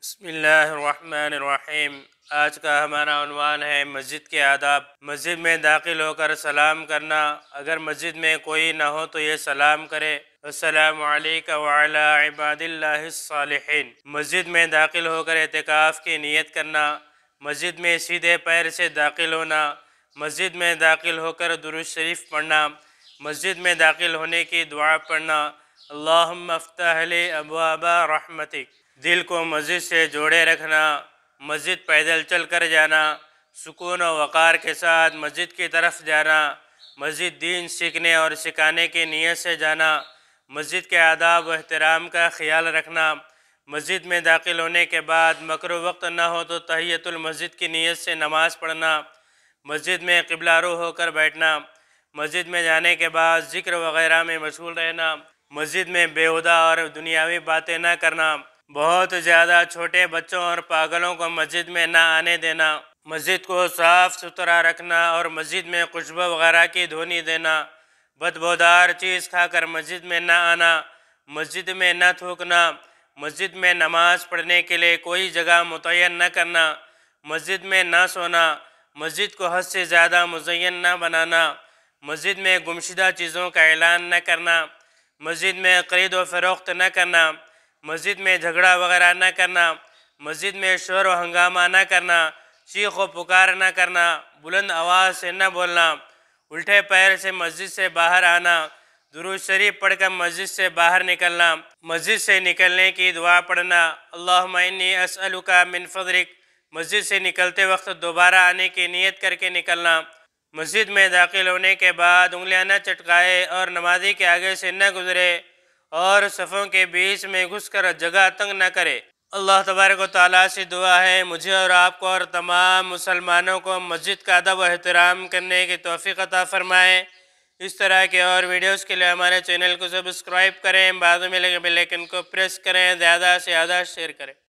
بسم اللہ الرحمن الرحیم۔ آج کا ہمارا عنوان ہے مسجد کے آداب۔ مسجد میں داخل ہو کر سلام کرنا۔ اگر مسجد میں کوئی نہ ہو تو یہ سلام کرے، السلام علیکم وعلی عباد اللہ الصالحین۔ مسجد میں داخل ہو کر اعتکاف کی نیت کرنا۔ مسجد میں سیدھے پیر سے داخل ہونا۔ مسجد میں داخل ہو کر درود شریف پڑھنا۔ مسجد میں داخل ہونے کی دعا پڑھنا، اللہم افتح لی ابواب رحمتک۔ دل کو مسجد سے جوڑے رکھنا۔ مسجد پیدل چل کر جانا، سکون و وقار کے ساتھ مسجد کی طرف جانا۔ مسجد دین سیکھنے اور سکھانے کی نیت سے جانا۔ مسجد کے آداب و احترام کا خیال رکھنا۔ مسجد میں داخل ہونے کے بعد مکروہ وقت نہ ہو تو تحیۃ المسجد کی نیت سے نماز پڑھنا۔ مسجد میں قبلہ رو ہو کر بیٹھنا۔ مسجد میں جانے کے بعد ذکر وغیرہ میں مشغول رہنا۔ مسجد میں بےہودہ اور دنیاوی باتیں نہ کرنا۔ بہت زیادہ چھوٹے بچوں اور پاگلوں کو مسجد میں نہ آنے دینا۔ مسجد کو صاف ستھرا رکھنا اور مسجد میں خوشبو وغیرہ کی دھونی دینا۔ بدبودار چیز کھا کر مسجد میں نہ آنا۔ مسجد میں نہ تھوکنا۔ مسجد میں نماز پڑھنے کے لیے کوئی جگہ متعین نہ کرنا۔ مسجد میں نہ سونا۔ مسجد کو حد سے زیادہ مزین نہ بنانا۔ مسجد میں گمشدہ چیزوں کا اعلان نہ کرنا۔ مسجد میں خرید و فروخت نہ کرنا۔ مسجد میں جھگڑا وغیرہ نہ کرنا۔ مسجد میں شور و ہنگامہ نہ کرنا۔ چیخ و پکار نہ کرنا۔ بلند آواز سے نہ بولنا۔ الٹے پیر سے مسجد سے باہر آنا۔ درود شریف پڑھ کر مسجد سے باہر نکلنا۔ مسجد سے نکلنے کی دعا پڑھنا، اللہم انی اسألک من فضلک۔ مسجد سے نکلتے وقت دوبارہ آنے کی نیت کر کے نکلنا۔ مسجد میں داخل ہونے کے بعد انگلیاں نہ چٹکائے اور نمازی کے آگے سے نہ گزرے اور صفوں کے بیچ میں گھس کر جگہ تنگ نہ کرے۔ اللہ تبارک و تعالیٰ سے دعا ہے مجھے اور آپ کو اور تمام مسلمانوں کو مسجد کا ادب و احترام کرنے کی توفیق عطا فرمائے۔ اس طرح کے اور ویڈیوز کے لیے ہمارے چینل کو سبسکرائب کریں، بعد میں لگے بیل آئیکن کو پریس کریں، زیادہ سے زیادہ شیئر کریں۔